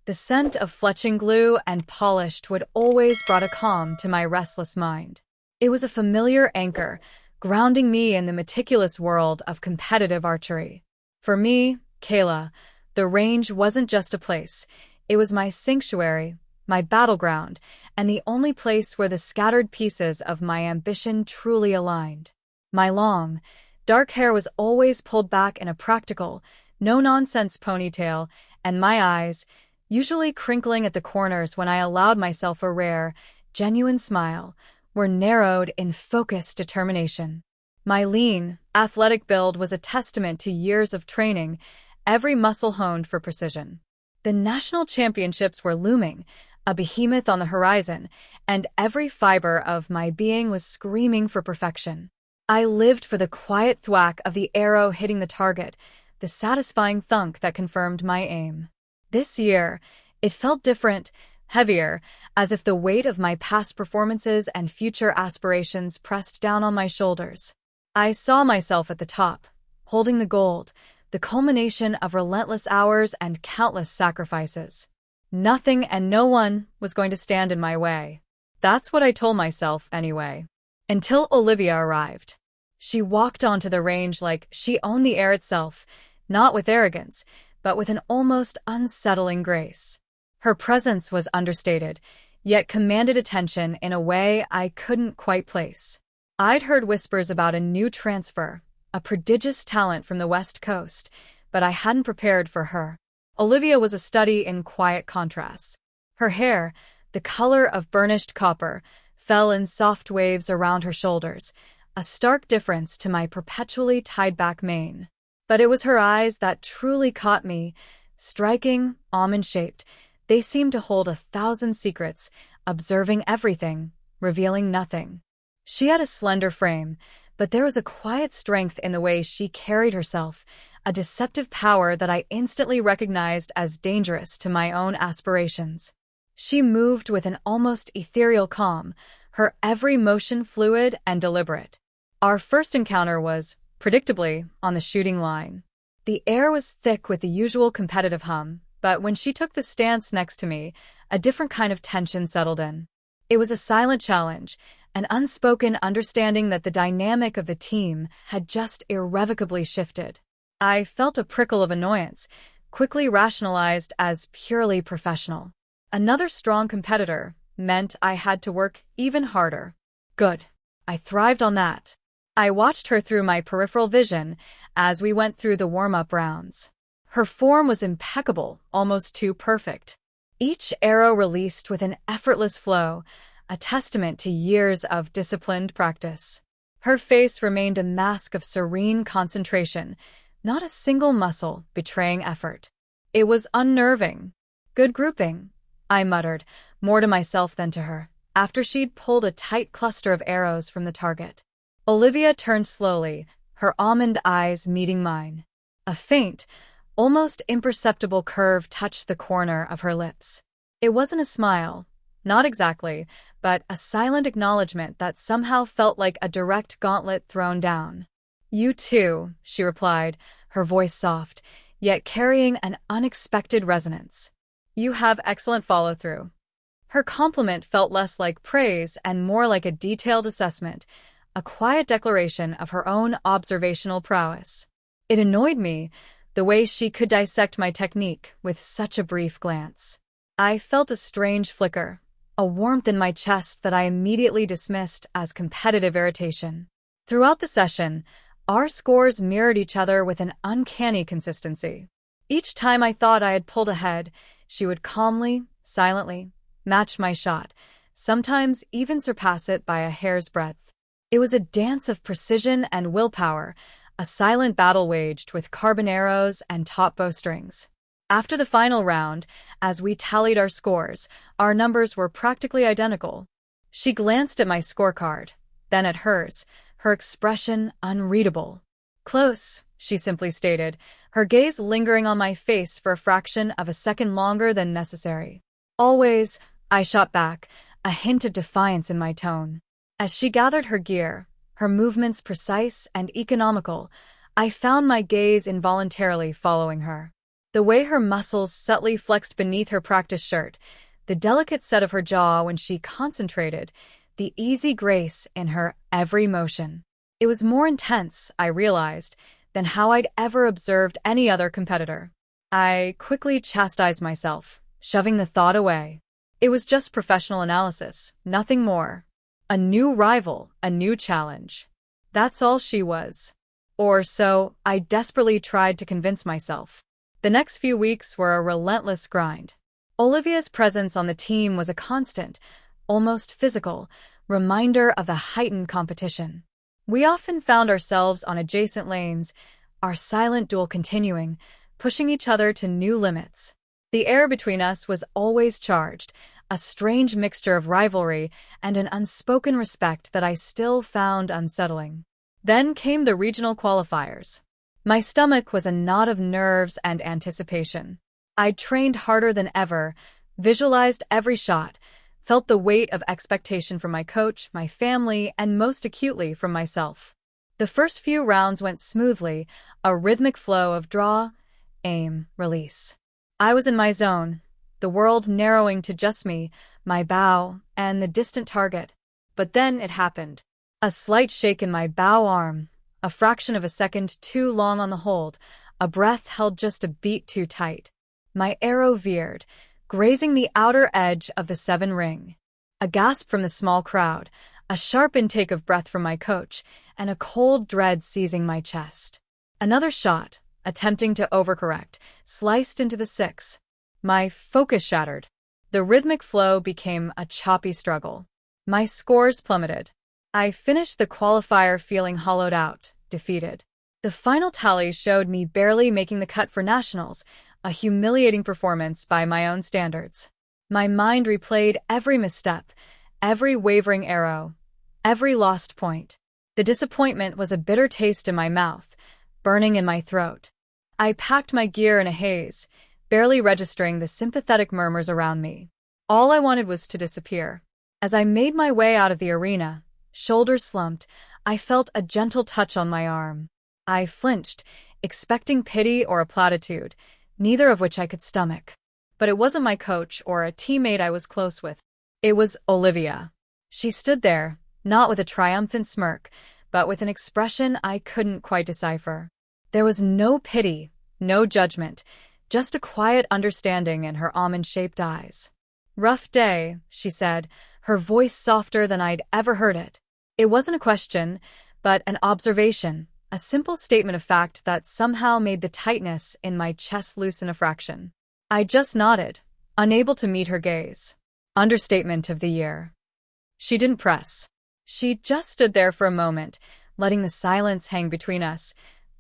The scent of fletching glue and polished wood always brought a calm to my restless mind. It was a familiar anchor, grounding me in the meticulous world of competitive archery. For me, Kayla, the range wasn't just a place. It was my sanctuary, my battleground, and the only place where the scattered pieces of my ambition truly aligned. My long, dark hair was always pulled back in a practical, no-nonsense ponytail, and my eyes, usually crinkling at the corners when I allowed myself a rare, genuine smile, were narrowed in focused determination. My lean, athletic build was a testament to years of training, every muscle honed for precision. The national championships were looming, a behemoth on the horizon, and every fiber of my being was screaming for perfection. I lived for the quiet thwack of the arrow hitting the target, the satisfying thunk that confirmed my aim. This year, it felt different, heavier, as if the weight of my past performances and future aspirations pressed down on my shoulders. I saw myself at the top, holding the gold, the culmination of relentless hours and countless sacrifices. Nothing and no one was going to stand in my way. That's what I told myself, anyway. Until Olivia arrived. She walked onto the range like she owned the air itself, not with arrogance, but with an almost unsettling grace. Her presence was understated, yet commanded attention in a way I couldn't quite place. I'd heard whispers about a new transfer, a prodigious talent from the West Coast, but I hadn't prepared for her. Olivia was a study in quiet contrasts. Her hair, the color of burnished copper, fell in soft waves around her shoulders, a stark difference to my perpetually tied-back mane. But it was her eyes that truly caught me, striking, almond-shaped. They seemed to hold 1,000 secrets, observing everything, revealing nothing. She had a slender frame, but there was a quiet strength in the way she carried herself, a deceptive power that I instantly recognized as dangerous to my own aspirations. She moved with an almost ethereal calm, her every motion fluid and deliberate. Our first encounter was, predictably, on the shooting line. The air was thick with the usual competitive hum, but when she took the stance next to me, a different kind of tension settled in. It was a silent challenge, an unspoken understanding that the dynamic of the team had just irrevocably shifted. I felt a prickle of annoyance, quickly rationalized as purely professional. Another strong competitor meant I had to work even harder. Good. I thrived on that. I watched her through my peripheral vision as we went through the warm-up rounds. Her form was impeccable, almost too perfect. Each arrow released with an effortless flow, a testament to years of disciplined practice. Her face remained a mask of serene concentration, not a single muscle betraying effort. It was unnerving. Good grouping, I muttered, more to myself than to her, after she'd pulled a tight cluster of arrows from the target. Olivia turned slowly, her almond eyes meeting mine. A faint, almost imperceptible curve touched the corner of her lips. It wasn't a smile, not exactly, but a silent acknowledgement that somehow felt like a direct gauntlet thrown down. "You too," she replied, her voice soft, yet carrying an unexpected resonance. "You have excellent follow-through." Her compliment felt less like praise and more like a detailed assessment, a quiet declaration of her own observational prowess. It annoyed me, the way she could dissect my technique with such a brief glance. I felt a strange flicker, a warmth in my chest that I immediately dismissed as competitive irritation. Throughout the session, our scores mirrored each other with an uncanny consistency. Each time I thought I had pulled ahead, she would calmly, silently, match my shot, sometimes even surpass it by a hair's breadth. It was a dance of precision and willpower, a silent battle waged with carbon arrows and top bowstrings. After the final round, as we tallied our scores, our numbers were practically identical. She glanced at my scorecard, then at hers, her expression unreadable. "Close," she simply stated, her gaze lingering on my face for a fraction of a second longer than necessary. "Always," I shot back, a hint of defiance in my tone. As she gathered her gear, her movements precise and economical, I found my gaze involuntarily following her. The way her muscles subtly flexed beneath her practice shirt, the delicate set of her jaw when she concentrated, the easy grace in her every motion. It was more intense, I realized, than how I'd ever observed any other competitor. I quickly chastised myself, shoving the thought away. It was just professional analysis, nothing more. A new rival, a new challenge. That's all she was. Or so I desperately tried to convince myself. The next few weeks were a relentless grind. Olivia's presence on the team was a constant, almost physical, reminder of the heightened competition. We often found ourselves on adjacent lanes, our silent duel continuing, pushing each other to new limits. The air between us was always charged, a strange mixture of rivalry and an unspoken respect that I still found unsettling. Then came the regional qualifiers. My stomach was a knot of nerves and anticipation. I'd trained harder than ever, visualized every shot, felt the weight of expectation from my coach, my family, and most acutely from myself. The first few rounds went smoothly, a rhythmic flow of draw, aim, release. I was in my zone, the world narrowing to just me, my bow, and the distant target. But then it happened. A slight shake in my bow arm, a fraction of a second too long on the hold, a breath held just a beat too tight. My arrow veered, grazing the outer edge of the 7 ring. A gasp from the small crowd, a sharp intake of breath from my coach, and a cold dread seizing my chest. Another shot, attempting to overcorrect, sliced into the 6. My focus shattered. The rhythmic flow became a choppy struggle. My scores plummeted. I finished the qualifier feeling hollowed out, defeated. The final tally showed me barely making the cut for nationals, a humiliating performance by my own standards. My mind replayed every misstep, every wavering arrow, every lost point. The disappointment was a bitter taste in my mouth, burning in my throat. I packed my gear in a haze, barely registering the sympathetic murmurs around me. All I wanted was to disappear. As I made my way out of the arena, shoulders slumped, I felt a gentle touch on my arm. I flinched, expecting pity or a platitude, neither of which I could stomach. But it wasn't my coach or a teammate I was close with. It was Olivia. She stood there, not with a triumphant smirk, but with an expression I couldn't quite decipher. There was no pity, no judgment, just a quiet understanding in her almond-shaped eyes. "Rough day," she said, her voice softer than I'd ever heard it. It wasn't a question, but an observation, a simple statement of fact that somehow made the tightness in my chest loosen a fraction. I just nodded, unable to meet her gaze. Understatement of the year. She didn't press. She just stood there for a moment, letting the silence hang between us,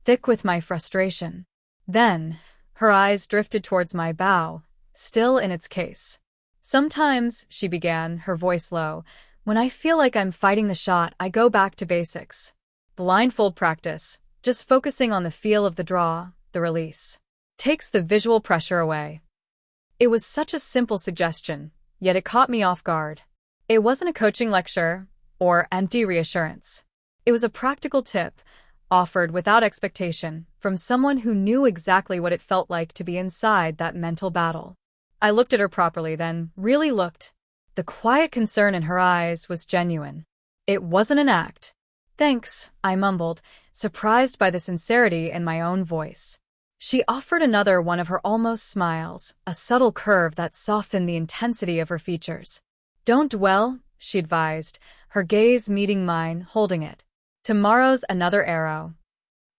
thick with my frustration. Then, her eyes drifted towards my bow, still in its case. "Sometimes," she began, her voice low, "when I feel like I'm fighting the shot, I go back to basics. Blindfold practice, just focusing on the feel of the draw, the release. Takes the visual pressure away." It was such a simple suggestion, yet it caught me off guard. It wasn't a coaching lecture or empty reassurance. It was a practical tip, offered without expectation, from someone who knew exactly what it felt like to be inside that mental battle. I looked at her properly, then really looked. The quiet concern in her eyes was genuine. It wasn't an act. "Thanks," I mumbled, surprised by the sincerity in my own voice. She offered another one of her almost smiles, a subtle curve that softened the intensity of her features. "Don't dwell," she advised, her gaze meeting mine, holding it. "Tomorrow's another arrow."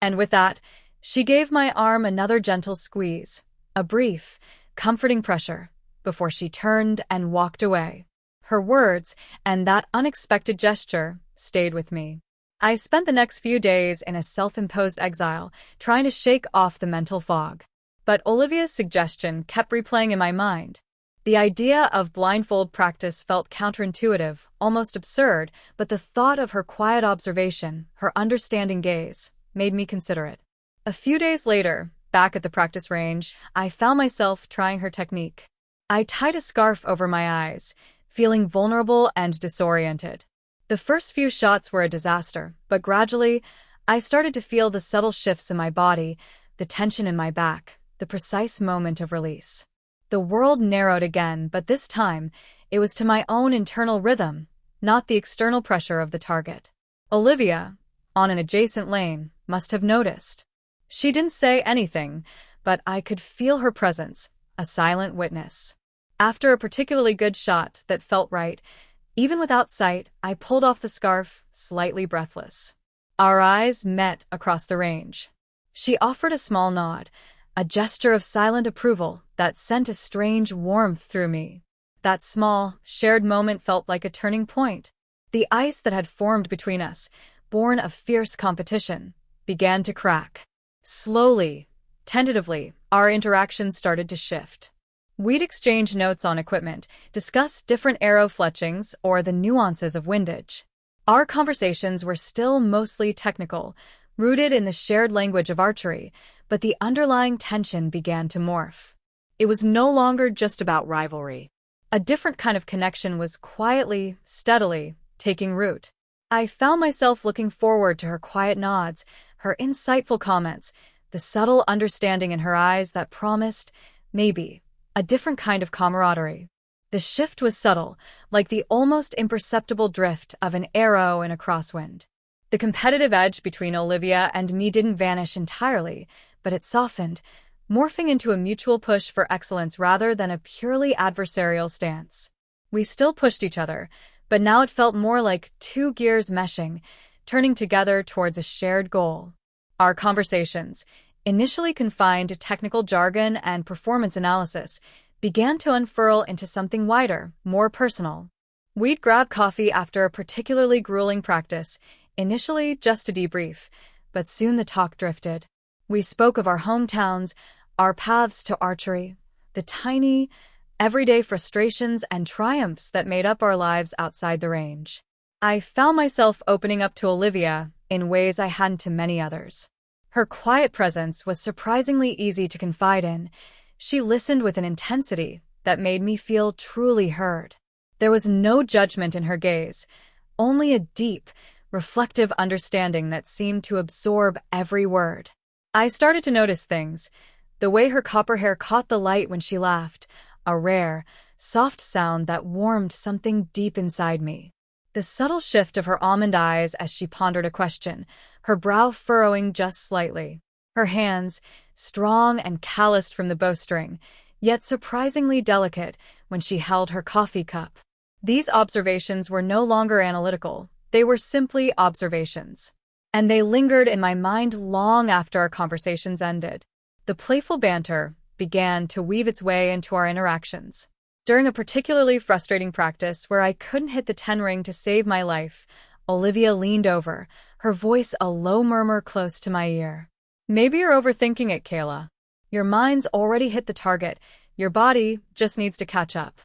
And with that, she gave my arm another gentle squeeze, a brief, comforting pressure, before she turned and walked away. Her words, and that unexpected gesture, stayed with me. I spent the next few days in a self-imposed exile, trying to shake off the mental fog. But Olivia's suggestion kept replaying in my mind. The idea of blindfold practice felt counterintuitive, almost absurd, but the thought of her quiet observation, her understanding gaze, made me consider it. A few days later, back at the practice range, I found myself trying her technique. I tied a scarf over my eyes, feeling vulnerable and disoriented. The first few shots were a disaster, but gradually, I started to feel the subtle shifts in my body, the tension in my back, the precise moment of release. The world narrowed again, but this time, it was to my own internal rhythm, not the external pressure of the target. Olivia, on an adjacent lane, must have noticed. She didn't say anything, but I could feel her presence, a silent witness. After a particularly good shot that felt right, even without sight, I pulled off the scarf, slightly breathless. Our eyes met across the range. She offered a small nod, a gesture of silent approval that sent a strange warmth through me. That small, shared moment felt like a turning point. The ice that had formed between us, born of fierce competition, began to crack. Slowly, tentatively, our interactions started to shift. We'd exchange notes on equipment, discuss different arrow fletchings or the nuances of windage. Our conversations were still mostly technical, rooted in the shared language of archery, but the underlying tension began to morph. It was no longer just about rivalry. A different kind of connection was quietly, steadily, taking root. I found myself looking forward to her quiet nods, her insightful comments, the subtle understanding in her eyes that promised, maybe, a different kind of camaraderie. The shift was subtle, like the almost imperceptible drift of an arrow in a crosswind. The competitive edge between Olivia and me didn't vanish entirely, but it softened, morphing into a mutual push for excellence rather than a purely adversarial stance. We still pushed each other, but now it felt more like two gears meshing, turning together towards a shared goal. Our conversations, initially confined to technical jargon and performance analysis, began to unfurl into something wider, more personal. We'd grab coffee after a particularly grueling practice, initially just to debrief, but soon the talk drifted. We spoke of our hometowns, our paths to archery, the tiny, everyday frustrations and triumphs that made up our lives outside the range. I found myself opening up to Olivia in ways I hadn't to many others. Her quiet presence was surprisingly easy to confide in. She listened with an intensity that made me feel truly heard. There was no judgment in her gaze, only a deep, reflective understanding that seemed to absorb every word. I started to notice things, the way her copper hair caught the light when she laughed, a rare, soft sound that warmed something deep inside me. The subtle shift of her almond eyes as she pondered a question, her brow furrowing just slightly. Her hands, strong and calloused from the bowstring, yet surprisingly delicate when she held her coffee cup. These observations were no longer analytical, they were simply observations. And they lingered in my mind long after our conversations ended. The playful banter began to weave its way into our interactions. During a particularly frustrating practice where I couldn't hit the 10 ring to save my life, Olivia leaned over, her voice a low murmur close to my ear. "Maybe you're overthinking it, Kayla. Your mind's already hit the target, your body just needs to catch up."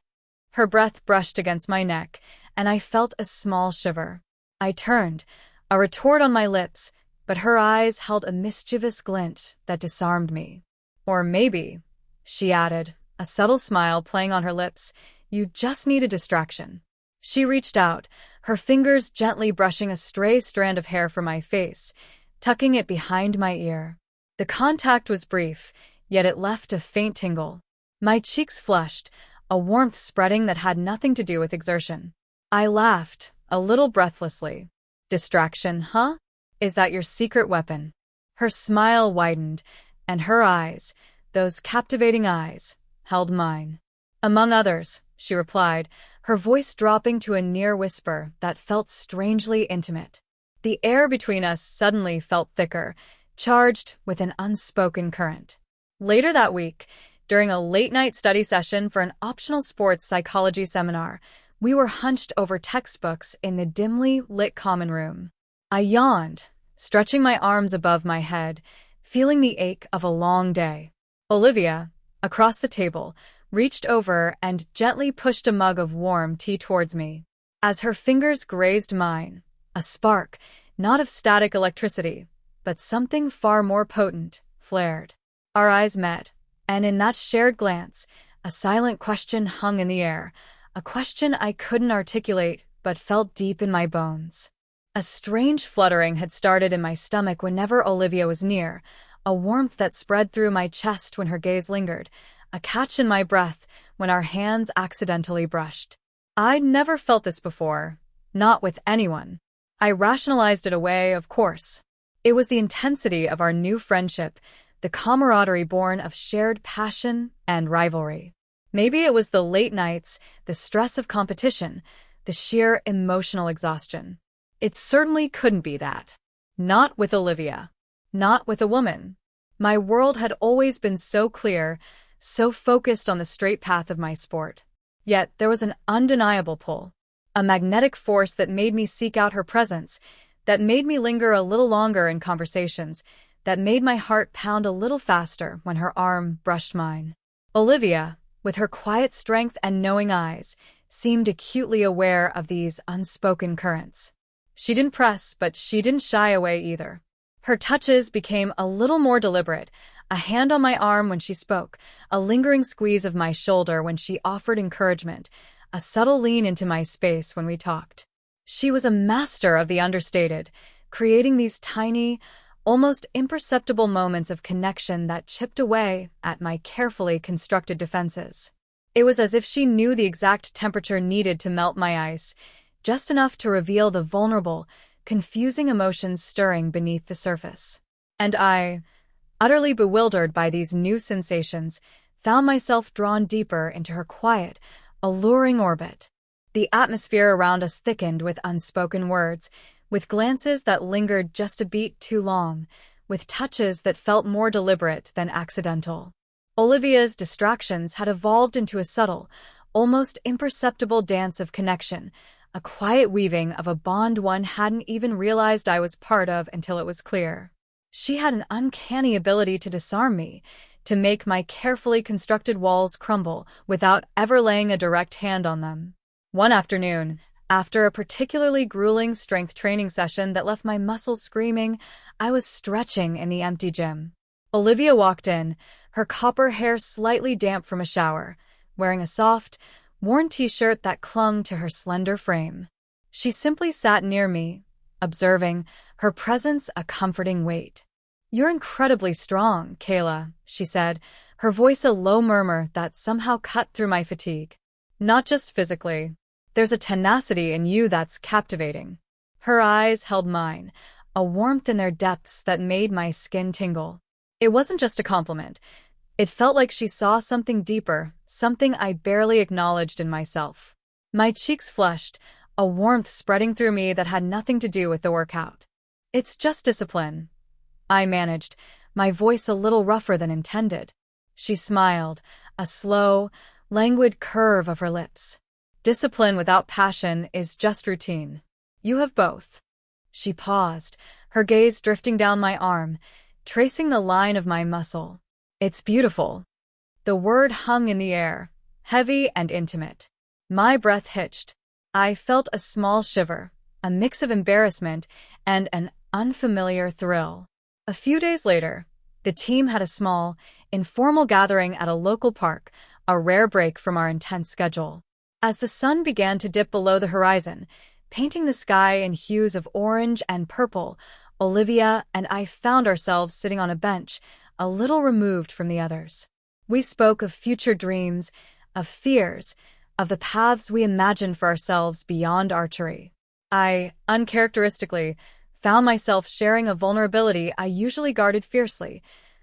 Her breath brushed against my neck, and I felt a small shiver. I turned, a retort on my lips, but her eyes held a mischievous glint that disarmed me. "Or maybe," she added, a subtle smile playing on her lips, "you just need a distraction." She reached out, her fingers gently brushing a stray strand of hair from my face, tucking it behind my ear. The contact was brief, yet it left a faint tingle. My cheeks flushed, a warmth spreading that had nothing to do with exertion. I laughed, a little breathlessly. "Distraction, huh? Is that your secret weapon?" Her smile widened, and her eyes, those captivating eyes, held mine. "Among others," she replied, her voice dropping to a near whisper that felt strangely intimate. The air between us suddenly felt thicker, charged with an unspoken current. Later that week, during a late-night study session for an optional sports psychology seminar, we were hunched over textbooks in the dimly lit common room. I yawned, stretching my arms above my head, feeling the ache of a long day. Olivia, across the table, reached over and gently pushed a mug of warm tea towards me. As her fingers grazed mine, a spark, not of static electricity, but something far more potent, flared. Our eyes met, and in that shared glance, a silent question hung in the air, a question I couldn't articulate but felt deep in my bones. A strange fluttering had started in my stomach whenever Olivia was near, a warmth that spread through my chest when her gaze lingered, a catch in my breath when our hands accidentally brushed. I'd never felt this before, not with anyone. I rationalized it away, of course. It was the intensity of our new friendship, the camaraderie born of shared passion and rivalry. Maybe it was the late nights, the stress of competition, the sheer emotional exhaustion. It certainly couldn't be that. Not with Olivia. Not with a woman. My world had always been so clear, so focused on the straight path of my sport. Yet there was an undeniable pull, a magnetic force that made me seek out her presence, that made me linger a little longer in conversations, that made my heart pound a little faster when her arm brushed mine. Olivia, with her quiet strength and knowing eyes, seemed acutely aware of these unspoken currents. She didn't press, but she didn't shy away either. Her touches became a little more deliberate, a hand on my arm when she spoke, a lingering squeeze of my shoulder when she offered encouragement, a subtle lean into my space when we talked. She was a master of the understated, creating these tiny, almost imperceptible moments of connection that chipped away at my carefully constructed defenses. It was as if she knew the exact temperature needed to melt my ice, just enough to reveal the vulnerable, confusing emotions stirring beneath the surface. And I, utterly bewildered by these new sensations, found myself drawn deeper into her quiet, alluring orbit. The atmosphere around us thickened with unspoken words, with glances that lingered just a beat too long, with touches that felt more deliberate than accidental. Olivia's distractions had evolved into a subtle, almost imperceptible dance of connection, a quiet weaving of a bond one hadn't even realized I was part of until it was clear. She had an uncanny ability to disarm me, to make my carefully constructed walls crumble without ever laying a direct hand on them. One afternoon, after a particularly grueling strength training session that left my muscles screaming, I was stretching in the empty gym. Olivia walked in, her copper hair slightly damp from a shower, wearing a soft, worn t-shirt that clung to her slender frame. She simply sat near me, observing, her presence a comforting weight. "You're incredibly strong, Kayla," she said, her voice a low murmur that somehow cut through my fatigue. "Not just physically. There's a tenacity in you that's captivating." Her eyes held mine, a warmth in their depths that made my skin tingle. It wasn't just a compliment. It felt like she saw something deeper, something I barely acknowledged in myself. My cheeks flushed, a warmth spreading through me that had nothing to do with the workout. "It's just discipline," I managed, my voice a little rougher than intended. She smiled, a slow, languid curve of her lips. "Discipline without passion is just routine. You have both." She paused, her gaze drifting down my arm, tracing the line of my muscle. "It's beautiful." The word hung in the air, heavy and intimate. My breath hitched. I felt a small shiver, a mix of embarrassment and an unfamiliar thrill. A few days later, the team had a small, informal gathering at a local park, a rare break from our intense schedule. As the sun began to dip below the horizon, painting the sky in hues of orange and purple, Olivia and I found ourselves sitting on a bench, a little removed from the others. We spoke of future dreams, of fears, of the paths we imagined for ourselves beyond archery. I, uncharacteristically, found myself sharing a vulnerability I usually guarded fiercely,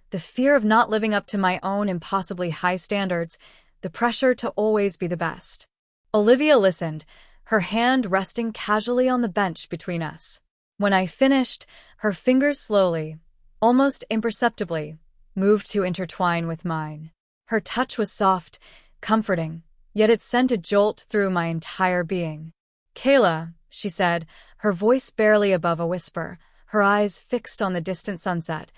the fear of not living up to my own impossibly high standards, the pressure to always be the best. Olivia listened, her hand resting casually on the bench between us. When I finished, her fingers slowly, almost imperceptibly, moved to intertwine with mine. Her touch was soft, comforting, yet it sent a jolt through my entire being. "Kayla," she said, her voice barely above a whisper, her eyes fixed on the distant sunset,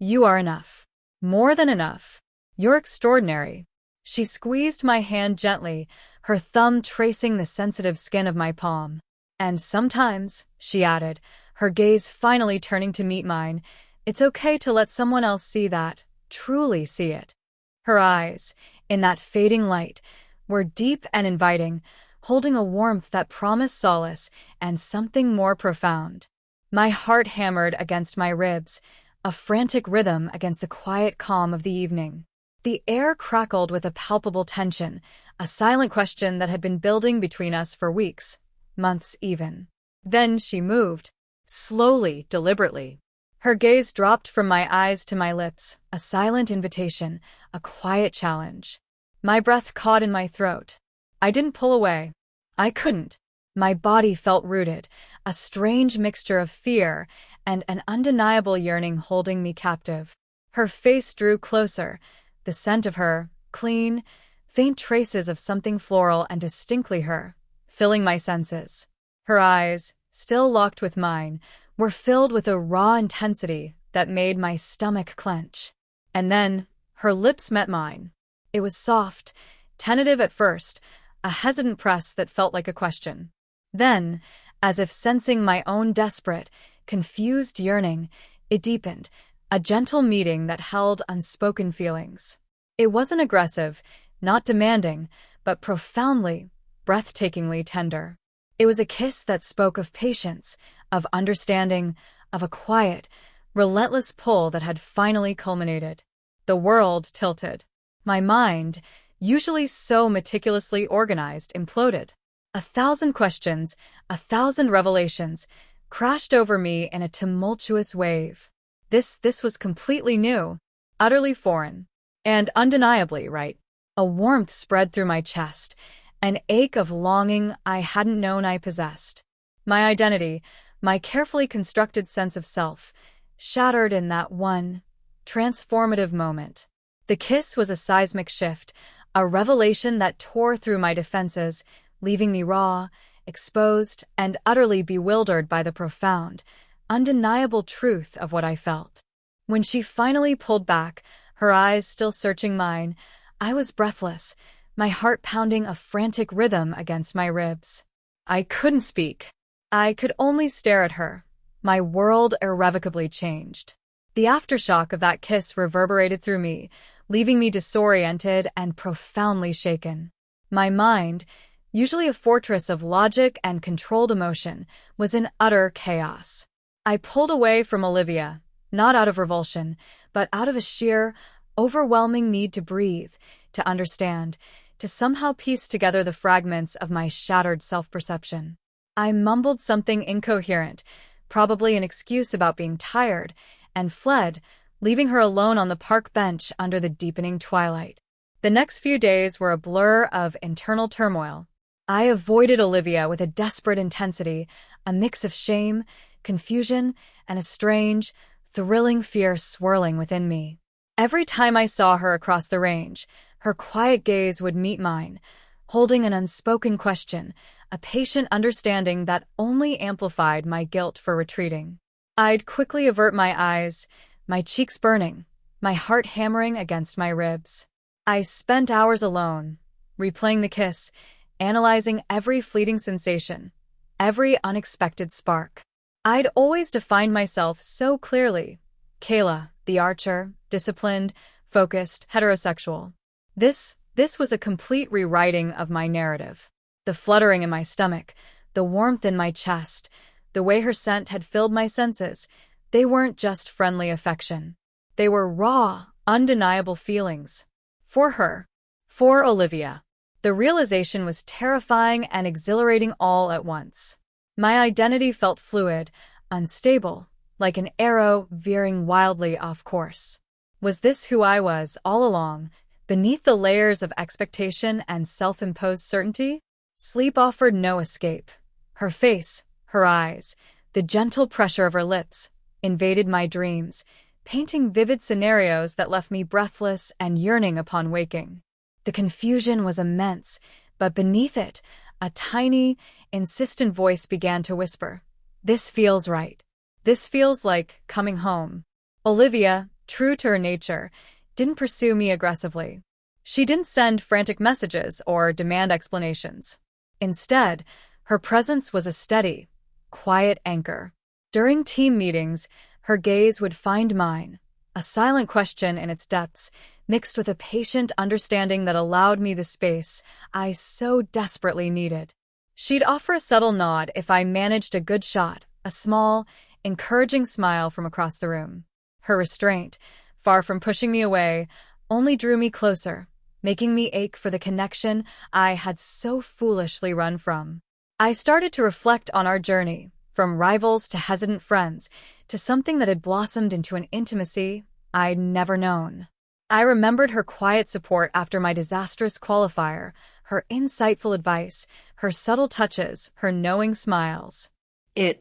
"you are enough. More than enough. You're extraordinary." She squeezed my hand gently, her thumb tracing the sensitive skin of my palm. "And sometimes," she added, her gaze finally turning to meet mine, "it's okay to let someone else see that, truly see it." Her eyes, in that fading light, were deep and inviting, holding a warmth that promised solace and something more profound. My heart hammered against my ribs, a frantic rhythm against the quiet calm of the evening. The air crackled with a palpable tension, a silent question that had been building between us for weeks, months even. Then she moved, slowly, deliberately. Her gaze dropped from my eyes to my lips, a silent invitation, a quiet challenge. My breath caught in my throat. I didn't pull away. I couldn't. My body felt rooted, a strange mixture of fear and an undeniable yearning holding me captive. Her face drew closer, the scent of her, clean, faint traces of something floral and distinctly her, filling my senses. Her eyes, still locked with mine, were filled with a raw intensity that made my stomach clench. And then, her lips met mine. It was soft, tentative at first, a hesitant press that felt like a question. Then, as if sensing my own desperate, confused yearning, it deepened, a gentle meeting that held unspoken feelings. It wasn't aggressive, not demanding, but profoundly, breathtakingly tender. It was a kiss that spoke of patience, of understanding, of a quiet, relentless pull that had finally culminated. The world tilted. My mind, usually so meticulously organized, imploded. 1,000 questions, 1,000 revelations, crashed over me in a tumultuous wave. This was completely new, utterly foreign, and undeniably right. A warmth spread through my chest, an ache of longing I hadn't known I possessed. My identity, my carefully constructed sense of self, shattered in that one, transformative moment. The kiss was a seismic shift, a revelation that tore through my defenses, leaving me raw, exposed, and utterly bewildered by the profound, undeniable truth of what I felt. When she finally pulled back, her eyes still searching mine, I was breathless, my heart pounding a frantic rhythm against my ribs. I couldn't speak. I could only stare at her. My world irrevocably changed. The aftershock of that kiss reverberated through me, leaving me disoriented and profoundly shaken. My mind, usually a fortress of logic and controlled emotion, was in utter chaos. I pulled away from Olivia, not out of revulsion, but out of a sheer, overwhelming need to breathe, to understand, to somehow piece together the fragments of my shattered self-perception. I mumbled something incoherent, probably an excuse about being tired, and fled, leaving her alone on the park bench under the deepening twilight. The next few days were a blur of internal turmoil. I avoided Olivia with a desperate intensity, a mix of shame, confusion, and a strange, thrilling fear swirling within me. Every time I saw her across the range, her quiet gaze would meet mine, holding an unspoken question, a patient understanding that only amplified my guilt for retreating. I'd quickly avert my eyes, my cheeks burning, my heart hammering against my ribs. I spent hours alone, replaying the kiss, analyzing every fleeting sensation, every unexpected spark. I'd always defined myself so clearly. Kayla, the archer, disciplined, focused, heterosexual. This was a complete rewriting of my narrative. The fluttering in my stomach, the warmth in my chest, the way her scent had filled my senses, they weren't just friendly affection. They were raw, undeniable feelings. For her. For Olivia. The realization was terrifying and exhilarating all at once. My identity felt fluid, unstable, like an arrow veering wildly off course. Was this who I was all along, beneath the layers of expectation and self-imposed certainty? Sleep offered no escape. Her face, her eyes, the gentle pressure of her lips, invaded my dreams, painting vivid scenarios that left me breathless and yearning upon waking. The confusion was immense, but beneath it, a tiny, insistent voice began to whisper, "This feels right. This feels like coming home." Olivia, true to her nature, didn't pursue me aggressively. She didn't send frantic messages or demand explanations. Instead, her presence was a steady, quiet anchor. During team meetings, her gaze would find mine, a silent question in its depths, mixed with a patient understanding that allowed me the space I so desperately needed. She'd offer a subtle nod if I managed a good shot, a small, encouraging smile from across the room. Her restraint, far from pushing me away, only drew me closer, making me ache for the connection I had so foolishly run from. I started to reflect on our journey, from rivals to hesitant friends, to something that had blossomed into an intimacy I'd never known. I remembered her quiet support after my disastrous qualifier, her insightful advice, her subtle touches, her knowing smiles. It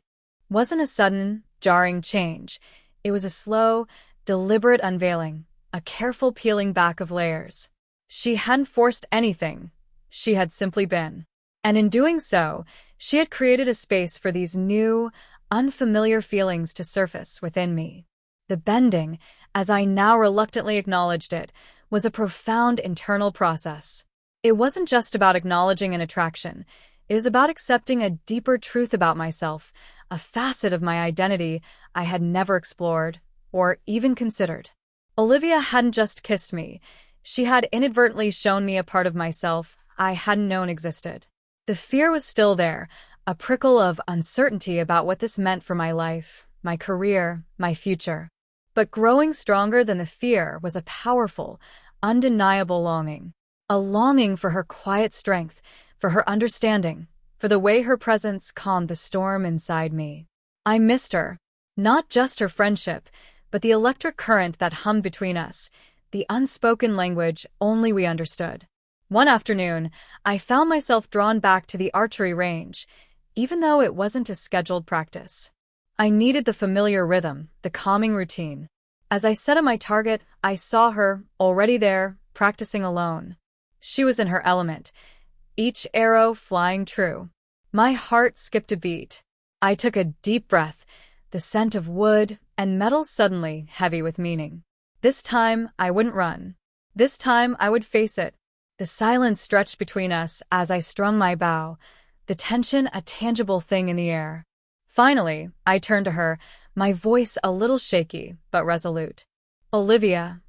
wasn't a sudden, jarring change. It was a slow, deliberate unveiling, a careful peeling back of layers. She hadn't forced anything. She had simply been. And in doing so, she had created a space for these new, unfamiliar feelings to surface within me. The bending, as I now reluctantly acknowledged it, was a profound internal process. It wasn't just about acknowledging an attraction. It was about accepting a deeper truth about myself, a facet of my identity I had never explored or even considered. Olivia hadn't just kissed me. She had inadvertently shown me a part of myself I hadn't known existed. The fear was still there, a prickle of uncertainty about what this meant for my life, my career, my future. But growing stronger than the fear was a powerful, undeniable longing. A longing for her quiet strength, for her understanding, for the way her presence calmed the storm inside me. I missed her, not just her friendship, but the electric current that hummed between us, the unspoken language only we understood. One afternoon, I found myself drawn back to the archery range, even though it wasn't a scheduled practice. I needed the familiar rhythm, the calming routine. As I set at my target, I saw her, already there, practicing alone. She was in her element, each arrow flying true. My heart skipped a beat. I took a deep breath, the scent of wood and metal suddenly heavy with meaning. This time, I wouldn't run. This time, I would face it. The silence stretched between us as I strung my bow, the tension a tangible thing in the air. Finally, I turned to her, my voice a little shaky but resolute. "Olivia,"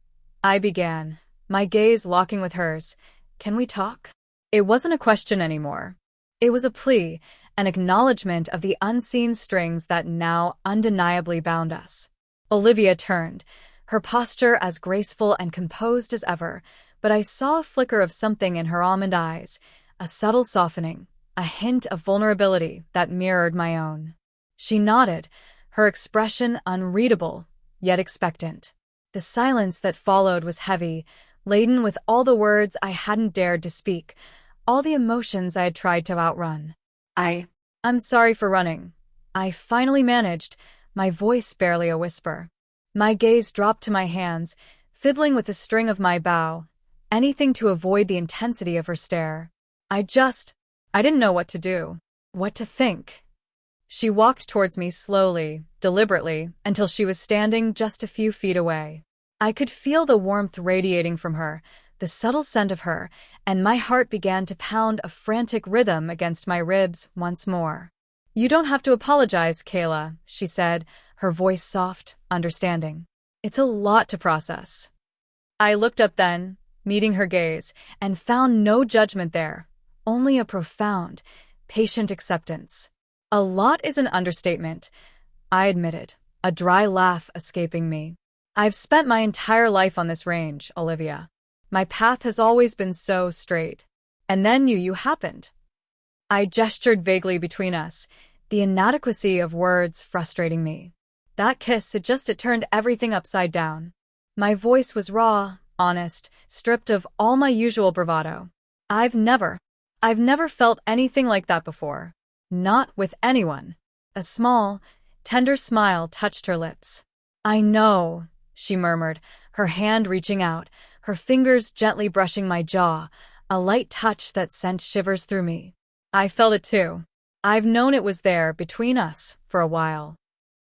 I began, my gaze locking with hers, "can we talk?" It wasn't a question anymore. It was a plea, an acknowledgement of the unseen strings that now undeniably bound us. Olivia turned, her posture as graceful and composed as ever, but I saw a flicker of something in her almond eyes, a subtle softening, a hint of vulnerability that mirrored my own. She nodded, her expression unreadable, yet expectant. The silence that followed was heavy, laden with all the words I hadn't dared to speak, all the emotions I had tried to outrun. I'm sorry for running. I finally managed, my voice barely a whisper. My gaze dropped to my hands, fiddling with the string of my bow, anything to avoid the intensity of her stare. I didn't know what to do, what to think. She walked towards me slowly, deliberately, until she was standing just a few feet away. I could feel the warmth radiating from her, the subtle scent of her, and my heart began to pound a frantic rhythm against my ribs once more. "You don't have to apologize, Kayla," she said, her voice soft, understanding. "It's a lot to process." I looked up then, meeting her gaze, and found no judgment there, only a profound, patient acceptance. "A lot is an understatement," I admitted, a dry laugh escaping me. "I've spent my entire life on this range, Olivia. My path has always been so straight. And then you happened." I gestured vaguely between us, the inadequacy of words frustrating me. That kiss, it turned everything upside down. My voice was raw, honest, stripped of all my usual bravado. I've never felt anything like that before. Not with anyone. A small, tender smile touched her lips. "I know," she murmured, her hand reaching out, her fingers gently brushing my jaw, a light touch that sent shivers through me. I felt it too. I've known it was there, between us, for a while.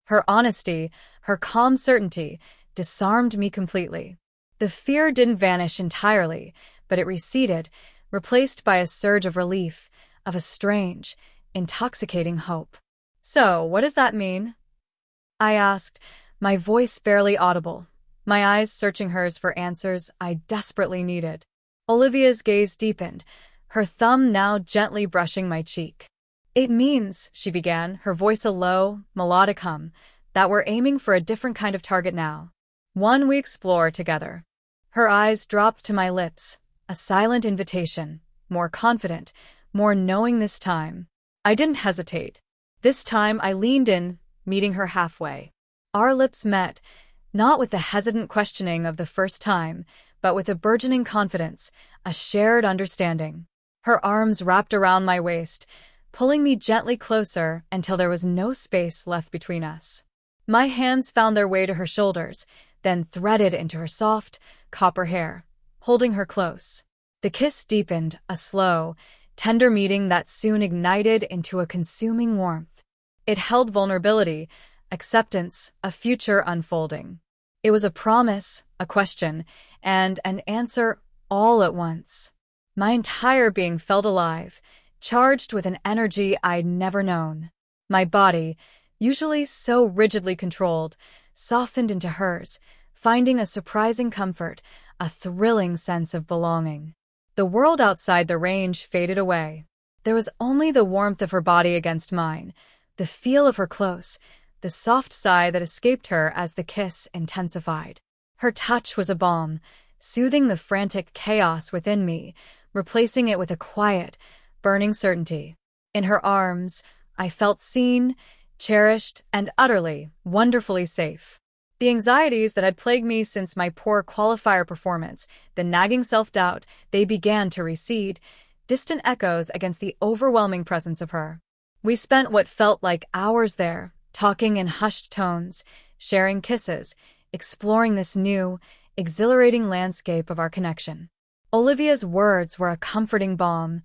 Her honesty, her calm certainty, disarmed me completely. The fear didn't vanish entirely, but it receded, replaced by a surge of relief, of a strange, intoxicating hope. "So, what does that mean?" I asked, my voice barely audible, my eyes searching hers for answers I desperately needed. Olivia's gaze deepened, her thumb now gently brushing my cheek. "It means," she began, her voice a low, melodic hum, that we're aiming for a different kind of target now. One we explore together. Her eyes dropped to my lips, a silent invitation, more confident, more knowing this time. I didn't hesitate. This time I leaned in, meeting her halfway. Our lips met, not with the hesitant questioning of the first time, but with a burgeoning confidence, a shared understanding. Her arms wrapped around my waist, pulling me gently closer until there was no space left between us. My hands found their way to her shoulders, then threaded into her soft, copper hair, holding her close. The kiss deepened, a slow, tender meeting that soon ignited into a consuming warmth. It held vulnerability, acceptance, a future unfolding. It was a promise, a question, and an answer all at once. My entire being felt alive, charged with an energy I'd never known. My body, usually so rigidly controlled, softened into hers, finding a surprising comfort, a thrilling sense of belonging. The world outside the range faded away. There was only the warmth of her body against mine, the feel of her close, the soft sigh that escaped her as the kiss intensified. Her touch was a balm, soothing the frantic chaos within me, replacing it with a quiet, burning certainty. In her arms, I felt seen, cherished, and utterly, wonderfully safe. The anxieties that had plagued me since my poor qualifier performance, the nagging self-doubt, they began to recede, distant echoes against the overwhelming presence of her. We spent what felt like hours there, talking in hushed tones, sharing kisses, exploring this new, exhilarating landscape of our connection. Olivia's words were a comforting balm,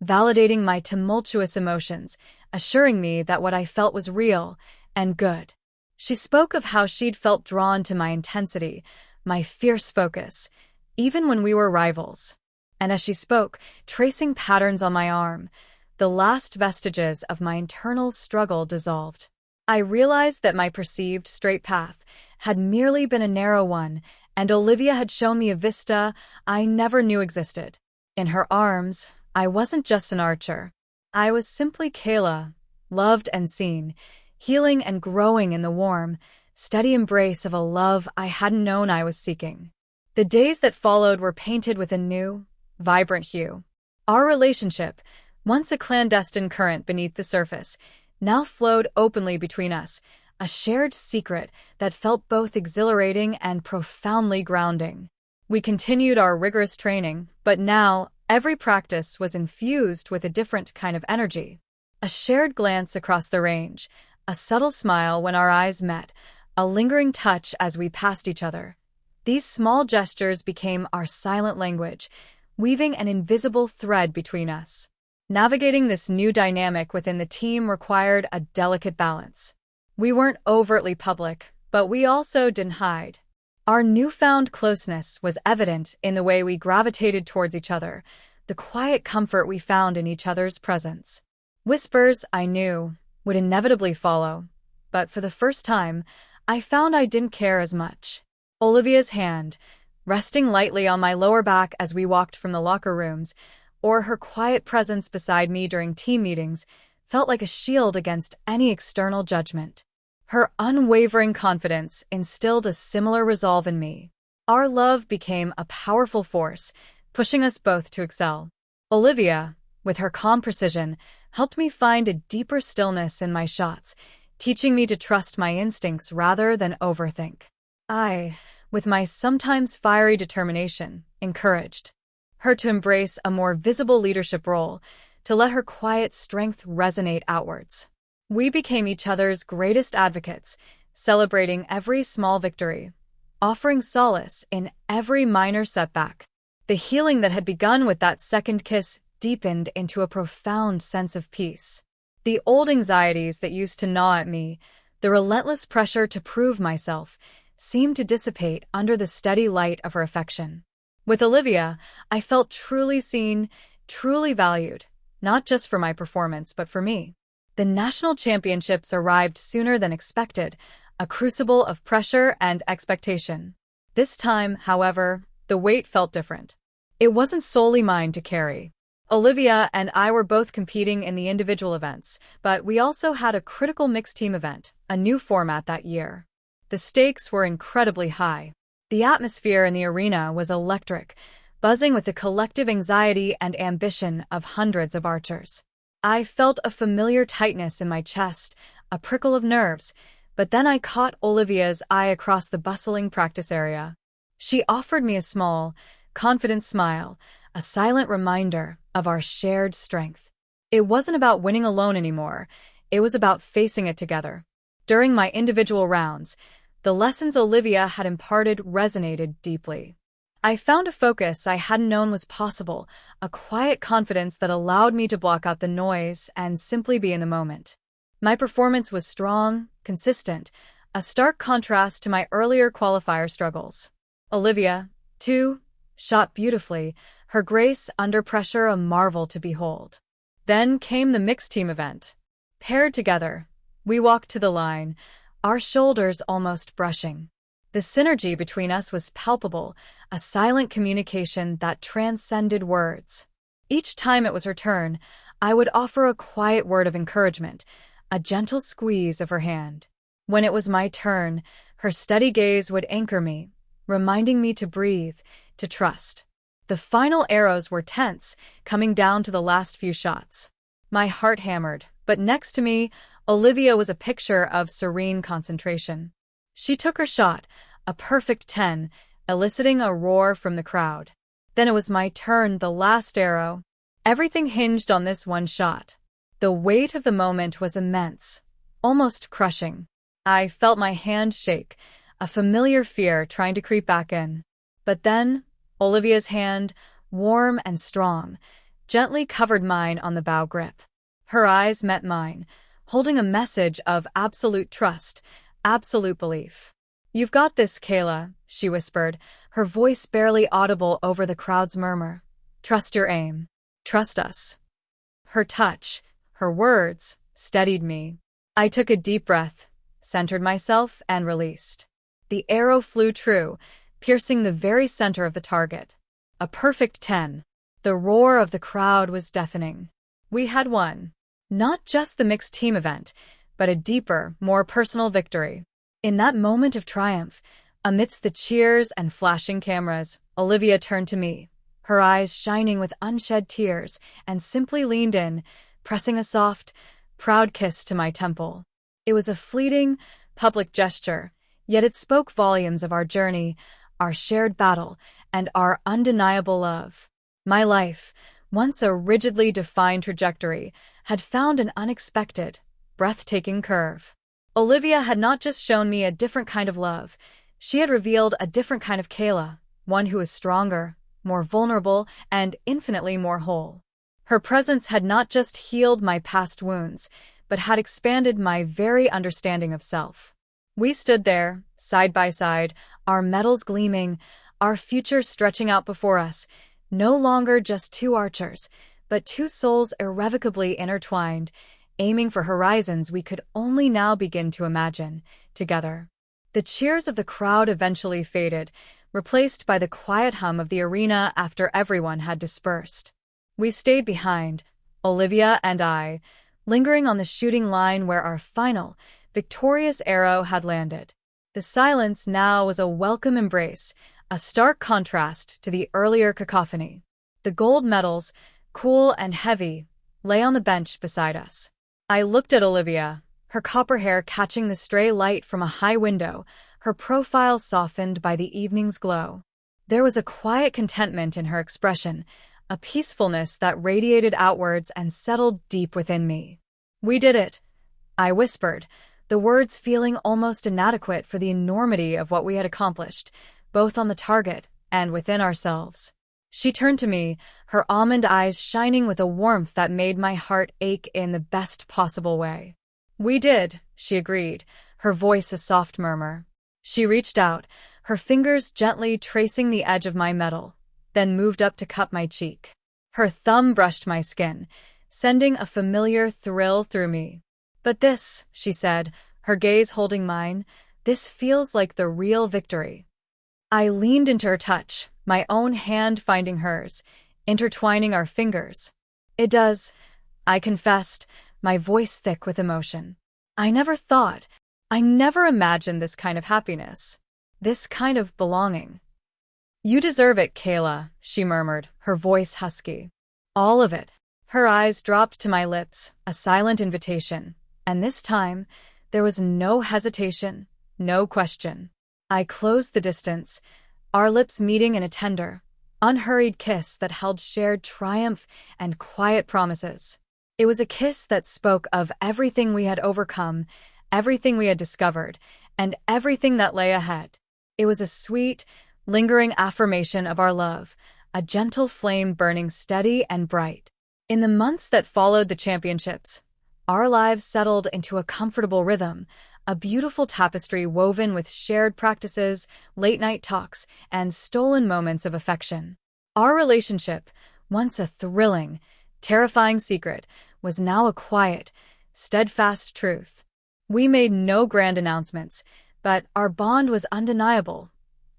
validating my tumultuous emotions, assuring me that what I felt was real and good. She spoke of how she'd felt drawn to my intensity, my fierce focus, even when we were rivals. And as she spoke, tracing patterns on my arm, the last vestiges of my internal struggle dissolved. I realized that my perceived straight path had merely been a narrow one, and Olivia had shown me a vista I never knew existed. In her arms, I wasn't just an archer. I was simply Kayla, loved and seen, healing and growing in the warm, steady embrace of a love I hadn't known I was seeking. The days that followed were painted with a new, vibrant hue. Our relationship, once a clandestine current beneath the surface, now flowed openly between us, a shared secret that felt both exhilarating and profoundly grounding. We continued our rigorous training, but now every practice was infused with a different kind of energy. A shared glance across the range, a subtle smile when our eyes met, a lingering touch as we passed each other. These small gestures became our silent language, weaving an invisible thread between us. Navigating this new dynamic within the team required a delicate balance. We weren't overtly public, but we also didn't hide. Our newfound closeness was evident in the way we gravitated towards each other, the quiet comfort we found in each other's presence. Whispers, I knew, would inevitably follow, but for the first time, I found I didn't care as much. Olivia's hand, resting lightly on my lower back as we walked from the locker rooms, or her quiet presence beside me during team meetings, felt like a shield against any external judgment. Her unwavering confidence instilled a similar resolve in me. Our love became a powerful force, pushing us both to excel. Olivia, with her calm precision, helped me find a deeper stillness in my shots, teaching me to trust my instincts rather than overthink. I, with my sometimes fiery determination, encouraged her to embrace a more visible leadership role, to let her quiet strength resonate outwards. We became each other's greatest advocates, celebrating every small victory, offering solace in every minor setback. The healing that had begun with that second kiss deepened into a profound sense of peace. The old anxieties that used to gnaw at me, the relentless pressure to prove myself, seemed to dissipate under the steady light of her affection. With Olivia, I felt truly seen, truly valued, not just for my performance but for me. The national championships arrived sooner than expected, a crucible of pressure and expectation. This time, however, the weight felt different. It wasn't solely mine to carry. Olivia and I were both competing in the individual events, but we also had a critical mixed team event, a new format that year. The stakes were incredibly high. The atmosphere in the arena was electric, buzzing with the collective anxiety and ambition of hundreds of archers. I felt a familiar tightness in my chest, a prickle of nerves, but then I caught Olivia's eye across the bustling practice area. She offered me a small, confident smile, a silent reminder of our shared strength. It wasn't about winning alone anymore, it was about facing it together. During my individual rounds, the lessons Olivia had imparted resonated deeply. I found a focus I hadn't known was possible, a quiet confidence that allowed me to block out the noise and simply be in the moment. My performance was strong, consistent, a stark contrast to my earlier qualifier struggles. Olivia, too, shot beautifully, her grace under pressure a marvel to behold. Then came the mixed team event. Paired together, we walked to the line, our shoulders almost brushing. The synergy between us was palpable, a silent communication that transcended words. Each time it was her turn, I would offer a quiet word of encouragement, a gentle squeeze of her hand. When it was my turn, her steady gaze would anchor me, reminding me to breathe, to trust. The final arrows were tense, coming down to the last few shots. My heart hammered, but next to me, Olivia was a picture of serene concentration. She took her shot, a perfect 10, eliciting a roar from the crowd. Then it was my turn, the last arrow. Everything hinged on this one shot. The weight of the moment was immense, almost crushing. I felt my hand shake, a familiar fear trying to creep back in. But then, Olivia's hand, warm and strong, gently covered mine on the bow grip. Her eyes met mine, holding a message of absolute trust, absolute belief. "You've got this, Kayla," she whispered, her voice barely audible over the crowd's murmur. "Trust your aim. Trust us." Her touch, her words, steadied me. I took a deep breath, centered myself, and released. The arrow flew true, piercing the very center of the target. A perfect 10. The roar of the crowd was deafening. We had won. Not just the mixed team event, but a deeper, more personal victory. In that moment of triumph, amidst the cheers and flashing cameras, Olivia turned to me, her eyes shining with unshed tears, and simply leaned in, pressing a soft, proud kiss to my temple. It was a fleeting, public gesture, yet it spoke volumes of our journey, our shared battle, and our undeniable love. My life, once a rigidly defined trajectory, had found an unexpected, breathtaking curve. Olivia had not just shown me a different kind of love, she had revealed a different kind of Kayla, one who was stronger, more vulnerable, and infinitely more whole. Her presence had not just healed my past wounds, but had expanded my very understanding of self. We stood there, side by side, our metals gleaming, our future stretching out before us, no longer just two archers, but two souls irrevocably intertwined, aiming for horizons we could only now begin to imagine, together. The cheers of the crowd eventually faded, replaced by the quiet hum of the arena after everyone had dispersed. We stayed behind, Olivia and I, lingering on the shooting line where our final, victorious arrow had landed. The silence now was a welcome embrace, a stark contrast to the earlier cacophony. The gold medals, cool and heavy, lay on the bench beside us. I looked at Olivia, her copper hair catching the stray light from a high window, her profile softened by the evening's glow. There was a quiet contentment in her expression, a peacefulness that radiated outwards and settled deep within me. "We did it," I whispered, the words feeling almost inadequate for the enormity of what we had accomplished, both on the target and within ourselves. She turned to me, her almond eyes shining with a warmth that made my heart ache in the best possible way. "We did," she agreed, her voice a soft murmur. She reached out, her fingers gently tracing the edge of my medal, then moved up to cup my cheek. Her thumb brushed my skin, sending a familiar thrill through me. "But this," she said, her gaze holding mine, "this feels like the real victory." I leaned into her touch, my own hand finding hers, intertwining our fingers. It does, I confessed, my voice thick with emotion. I never imagined this kind of happiness, this kind of belonging. You deserve it, Kayla, she murmured, her voice husky. All of it. Her eyes dropped to my lips, a silent invitation, and this time, there was no hesitation, no question. I closed the distance, our lips meeting in a tender, unhurried kiss that held shared triumph and quiet promises. It was a kiss that spoke of everything we had overcome, everything we had discovered, and everything that lay ahead. It was a sweet, lingering affirmation of our love, a gentle flame burning steady and bright. In the months that followed the championships, our lives settled into a comfortable rhythm, a beautiful tapestry woven with shared practices, late-night talks, and stolen moments of affection. Our relationship, once a thrilling, terrifying secret, was now a quiet, steadfast truth. We made no grand announcements, but our bond was undeniable,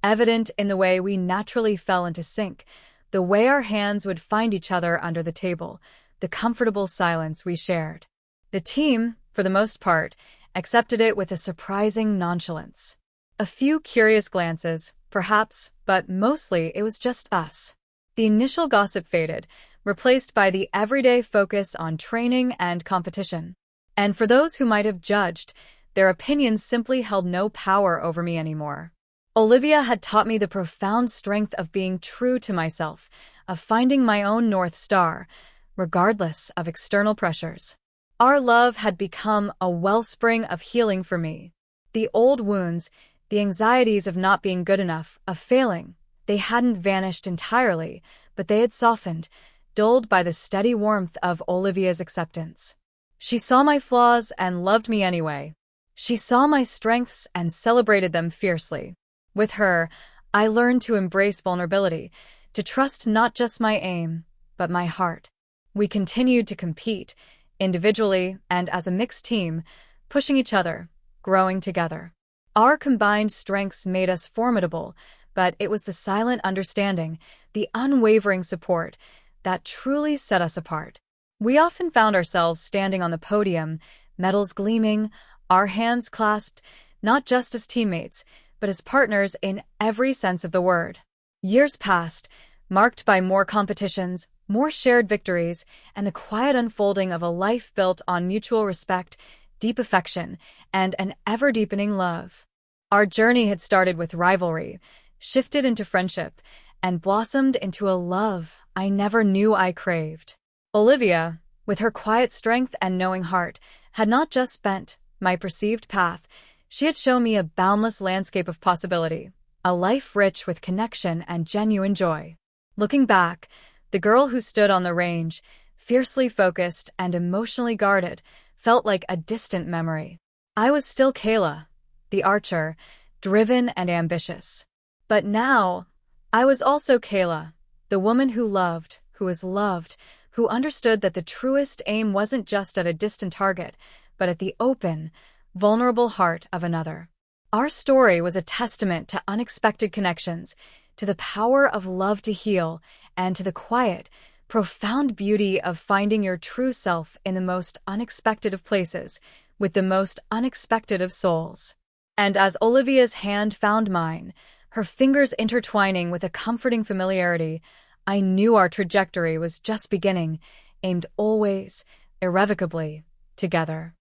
evident in the way we naturally fell into sync, the way our hands would find each other under the table, the comfortable silence we shared. The team, for the most part, accepted it with a surprising nonchalance. A few curious glances, perhaps, but mostly it was just us. The initial gossip faded, replaced by the everyday focus on training and competition. And for those who might have judged, their opinions simply held no power over me anymore. Olivia had taught me the profound strength of being true to myself, of finding my own North Star, regardless of external pressures. Our love had become a wellspring of healing for me. The old wounds, the anxieties of not being good enough, of failing, they hadn't vanished entirely, but they had softened, dulled by the steady warmth of Olivia's acceptance. She saw my flaws and loved me anyway. She saw my strengths and celebrated them fiercely. With her, I learned to embrace vulnerability, to trust not just my aim, but my heart. We continued to compete, individually and as a mixed team, pushing each other, growing together. Our combined strengths made us formidable, but it was the silent understanding, the unwavering support, that truly set us apart. We often found ourselves standing on the podium, medals gleaming, our hands clasped, not just as teammates, but as partners in every sense of the word. Years passed, marked by more competitions, more shared victories, and the quiet unfolding of a life built on mutual respect, deep affection, and an ever-deepening love. Our journey had started with rivalry, shifted into friendship, and blossomed into a love I never knew I craved. Olivia, with her quiet strength and knowing heart, had not just bent my perceived path, she had shown me a boundless landscape of possibility, a life rich with connection and genuine joy. Looking back, the girl who stood on the range, fiercely focused and emotionally guarded, felt like a distant memory. I was still Kayla, the archer, driven and ambitious. But now, I was also Kayla, the woman who loved, who was loved, who understood that the truest aim wasn't just at a distant target, but at the open, vulnerable heart of another. Our story was a testament to unexpected connections, to the power of love to heal, and to the quiet, profound beauty of finding your true self in the most unexpected of places, with the most unexpected of souls. And as Olivia's hand found mine, her fingers intertwining with a comforting familiarity, I knew our trajectory was just beginning, aimed always, irrevocably, together.